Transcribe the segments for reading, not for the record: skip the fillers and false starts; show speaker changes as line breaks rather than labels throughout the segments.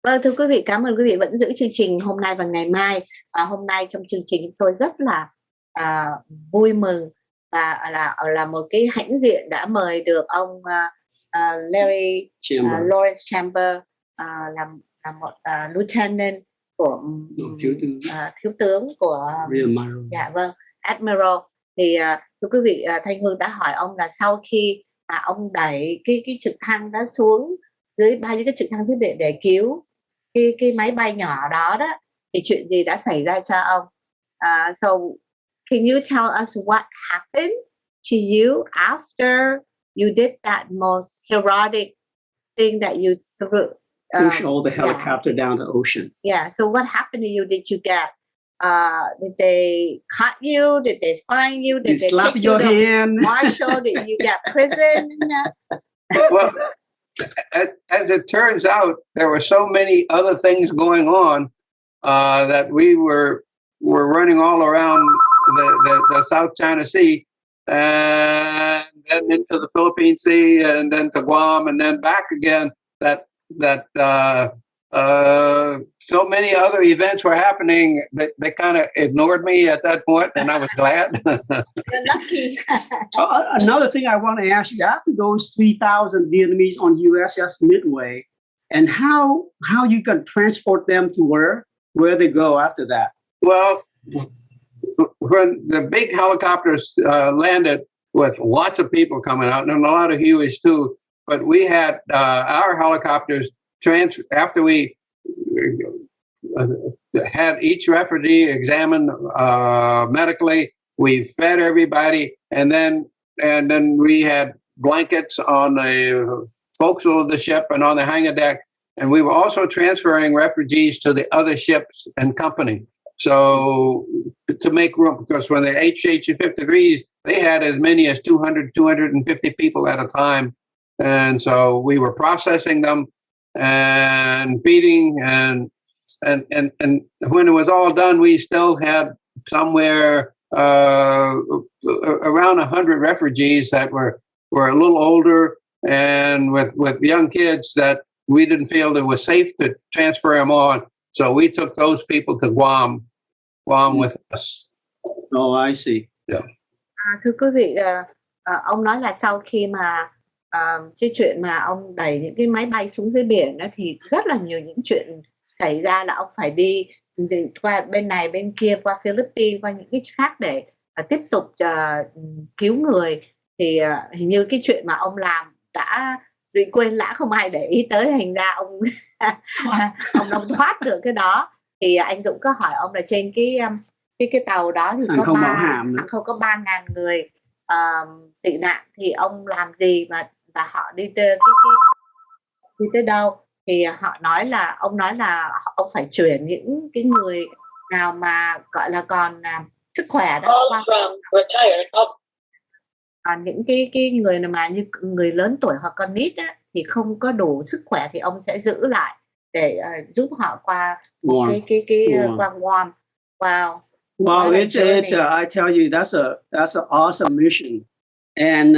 Vâng, thưa quý vị, cảm ơn quý vị vẫn giữ chương trình hôm nay và ngày mai. Hôm nay trong chương trình tôi rất là à, vui mừng và là một cái hãnh diện đã mời được ông Larry Lawrence Chamber, là một lieutenant của thiếu tướng của dạ vâng, Admiral. Thì thưa quý vị, Thanh Hương đã hỏi ông là sau khi mà ông đẩy cái trực thăng đó xuống dưới bao nhiêu cái trực thăng dưới biển để cứu cái máy bay nhỏ đó thì chuyện gì đã xảy ra cho ông? So can you tell us what happened to you after you did that most heroic thing that you
push all the helicopter down the ocean?
Yeah. So what happened to you? Did you get? Did they cut you? Did they fine you? Did they
slap your hand?
Marshal? Did you get prison?
Well, as it turns out, there were so many other things going on that we were running all around the South China Sea, and then into the Philippine Sea, and then to Guam, and then back again. So many other events were happening that they kind of ignored me at that point, and I was glad.
You're lucky.
Another thing I want to ask you, after those 3,000 Vietnamese on USS Midway, and how you can transport them to where they go after that?
Well, when the big helicopters landed with lots of people coming out, and a lot of Hueys too, but we had our helicopters after we had each refugee examined medically. We fed everybody, and then we had blankets on the forecastle of the ship and on the hangar deck, and we were also transferring refugees to the other ships and company. So to make room, because when the HH-53s, they had as many as 200, 250 people at a time, and so we were processing them and feeding, and when it was all done, we still had somewhere around 100 refugees that were a little older and with young kids that we didn't feel it was safe to transfer them on. So we took those people to Guam with us.
Oh, I see.
Yeah.
Thưa quý vị, ông nói là sau khi mà cái chuyện mà ông đẩy những cái máy bay xuống dưới biển đó, thì rất là nhiều những chuyện xảy ra, là ông phải đi qua bên này bên kia, qua Philippines, qua những cái khác để tiếp tục cứu người. Thì hình như cái chuyện mà ông làm đã bị quên lãng, không ai để ý tới, thành ra ông ông thoát được cái đó. Thì anh Dũng có hỏi ông là trên cái tàu đó thì có không có 3.000 người tị nạn, thì ông làm gì và họ đi tới đâu? Thì ông nói là ông phải chuyển những cái người nào mà gọi là còn sức khỏe đó qua, còn những cái người nào mà như người lớn tuổi hoặc con nít á, thì không có đủ sức khỏe thì ông sẽ giữ lại để giúp họ qua qua Guam. Wow.
Wow, it's I tell you, that's an awesome mission, and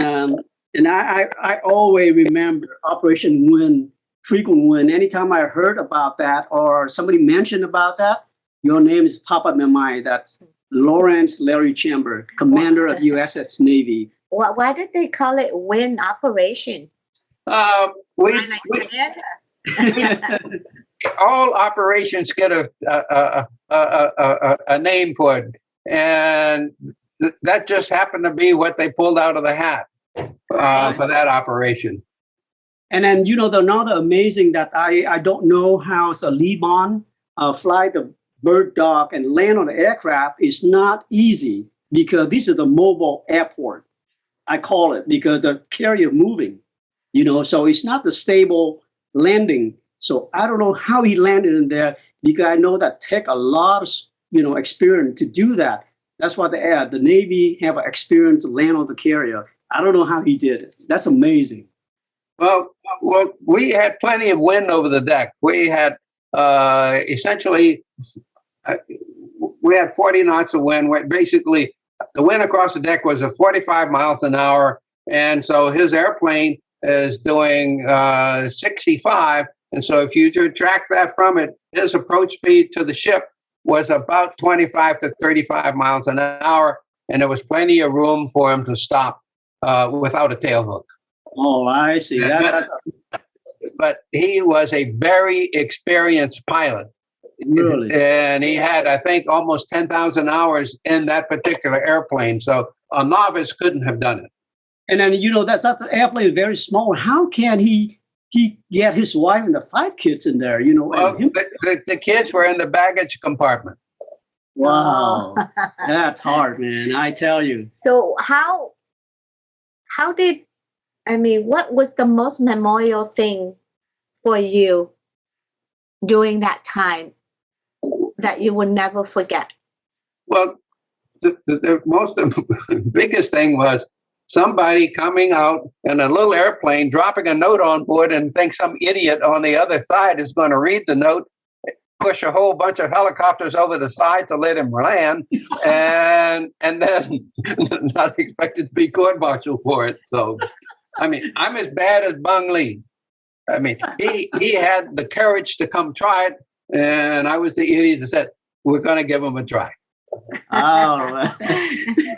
I always remember Operation Win, Frequent Win. Anytime I heard about that or somebody mentioned about that, your name is pop up in my mind. That's Lawrence Larry Chamber, commander of USS Navy.
Why did they call it Win Operation?
All operations get a name for it, and that just happened to be what they pulled out of the hat for that operation.
And then, another amazing that I don't know how a Liban fly the bird dog and land on the aircraft is not easy, because this is the mobile airport, I call it, because the carrier moving, so it's not the stable landing. So I don't know how he landed in there, because I know that take a lot of experience to do that. That's why the Navy have experience to land on the carrier. I don't know how he did it. That's amazing.
Well, we had plenty of wind over the deck. We had essentially we had 40 knots of wind. Basically, the wind across the deck was at 45 miles an hour, and so his airplane is doing 65. And so if you track that from it, his approach speed to the ship was about 25 to 35 miles an hour, and there was plenty of room for him to stop without a tailhook.
Oh, I see. That's
But he was a very experienced pilot.
really.
And he had, I think, almost 10,000 hours in that particular airplane. So a novice couldn't have done it.
And then, that's an airplane is very small. How can he get his wife and the 5 kids in there,
Well,
and him?
the kids were in the baggage compartment.
Wow. That's hard, man. I tell you.
So what was the most memorable thing for you during that time that you will never forget?
Well, the most biggest thing was somebody coming out in a little airplane, dropping a note on board, and think some idiot on the other side is going to read the note, push a whole bunch of helicopters over the side to let him land, and then not expected to be court-martialed for it. So, I mean, I'm as bad as Bung Lee. I mean, he had the courage to come try it, and I was the idiot that said, we're going to give him a try.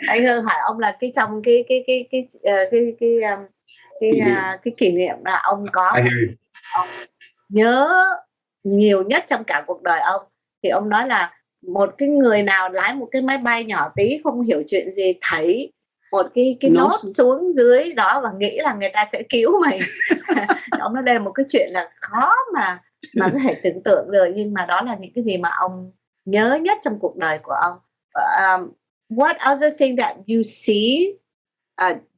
Anh Hưng hỏi ông là trong cái kỷ niệm là ông có
I hear you.
ông nhớ nhiều nhất trong cả cuộc đời ông, thì ông nói là một cái người nào lái một cái máy bay nhỏ tí không hiểu chuyện gì, thấy một cái nốt xuống dưới đó và nghĩ là người ta sẽ cứu mình. Ông nói đây là một cái chuyện là khó mà có thể tưởng tượng được, nhưng mà đó là những cái gì mà ông nhớ nhất trong cuộc đời của ông. What other thing that you see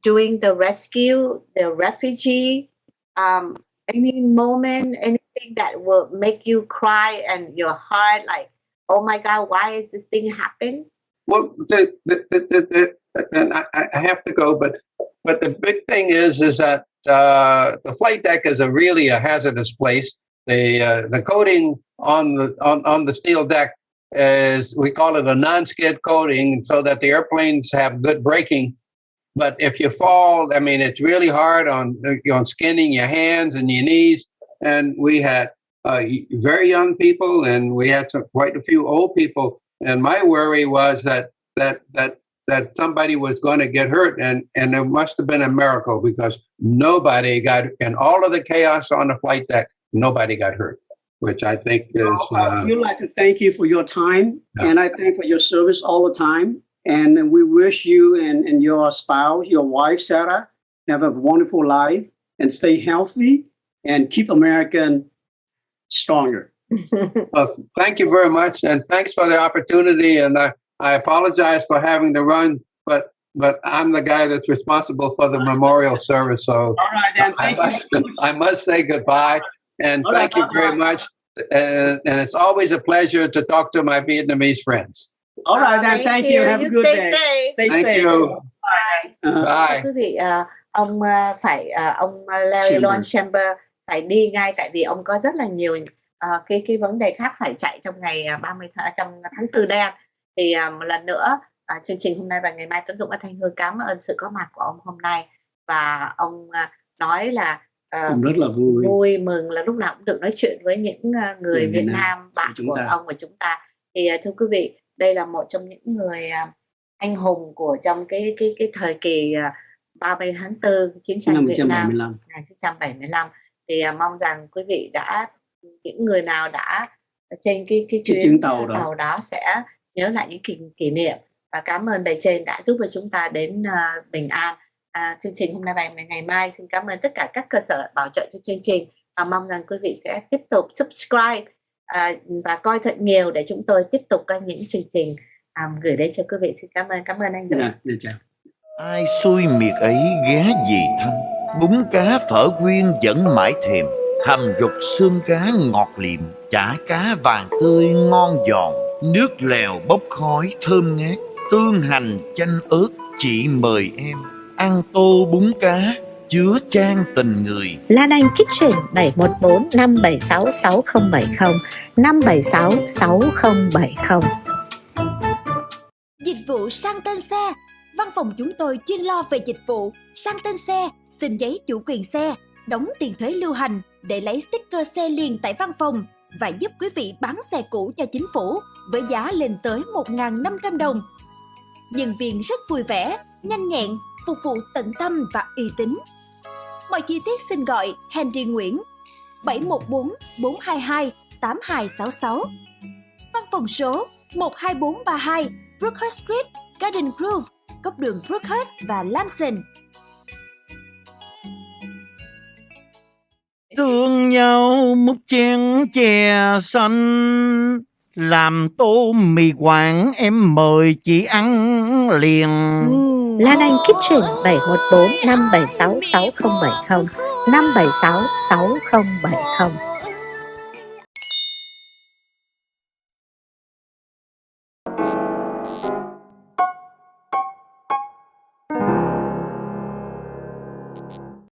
during the rescue, the refugee, any moment, anything that will make you cry and your heart like, oh my God, why is this thing happen?
Well, and I have to go, but the big thing is that the flight deck is really a hazardous place. The coating on the steel deck is, we call it a non-skid coating, so that the airplanes have good braking. But if you fall, I mean, it's really hard on skinning your hands and your knees. And we had very young people, and we had quite a few old people. And my worry was that somebody was going to get hurt, and there must have been a miracle, because nobody got, in all of the chaos on the flight deck, nobody got hurt, which I think is.
We'd like to thank you for your time,
Yeah.
and I thank for your service all the time. And we wish you and your spouse, your wife, Sarah, have a wonderful life and stay healthy and keep America stronger.
Well, thank you very much, and thanks for the opportunity. And I apologize for having to run, but I'm the guy that's responsible for the memorial service. So
All right, then. Thank you.
I must say goodbye, and
All
thank
right,
you very much. And it's always a pleasure to talk to my Vietnamese friends.
All right, then. Thank you. Have a good
stay
day.
safe.
Stay
Thank
safe.
you.
Uh-huh.
Bye.
Quý vị, ông Larry Lon Chamber phải đi ngay, tại vì ông có rất là nhiều cái vấn đề khác phải chạy trong ngày 30 trong tháng 4 đen. Thì một lần nữa, chương trình hôm nay và ngày mai Tuấn Dũng và Thanh Hương cảm ơn sự có mặt của ông hôm nay, và ông nói là
Cũng rất là vui.
mừng là lúc nào cũng được nói chuyện với những người Việt Nam bạn của ông và chúng ta. Thì thưa quý vị, đây là một trong những người anh hùng của trong cái thời kỳ 30 tháng 4 chiến tranh Việt Nam 1975. Thì mong rằng quý vị những người nào đã trên cái chuyến tàu đó sẽ nhớ lại những kỷ niệm, và cảm ơn bề trên đã giúp cho chúng ta đến bình an. Chương trình hôm nay và ngày mai xin cảm ơn tất cả các cơ sở bảo trợ cho chương trình, và mong rằng quý vị sẽ tiếp tục subscribe và coi thật nhiều để chúng tôi tiếp tục có những chương trình gửi đến cho quý vị. Xin cảm ơn anh Dũng.
Chào.
Ai xui miệt ấy ghé về thăm, bún cá phở quyên vẫn mãi thèm, hầm rục xương cá ngọt liệm, chả cá vàng tươi ngon giòn, nước lèo bốc khói thơm ngát, tương hành chanh ớt, chị mời em ăn tô bún cá chứa chan tình người.
Lan Anh Kitchen 714 576 6070 576 6070.
Dịch vụ sang tên xe. Văn phòng chúng tôi chuyên lo về dịch vụ sang tên xe, xin giấy chủ quyền xe, đóng tiền thuế lưu hành, để lấy sticker xe liền tại văn phòng và giúp quý vị bán xe cũ cho chính phủ với giá lên tới 1.500 đồng. Nhân viên rất vui vẻ, nhanh nhẹn, phục vụ tận tâm và uy tín. Mọi chi tiết xin gọi Henry Nguyễn 714 422 8266. Văn phòng số 12432 Brookhurst Street, Garden Grove, góc đường Brookhurst và Lamson.
Thương nhau múc chén chè xanh, làm tô mì Quảng em mời chị ăn liền.
Lan Anh Kitchen 714 576 6070 576 6070.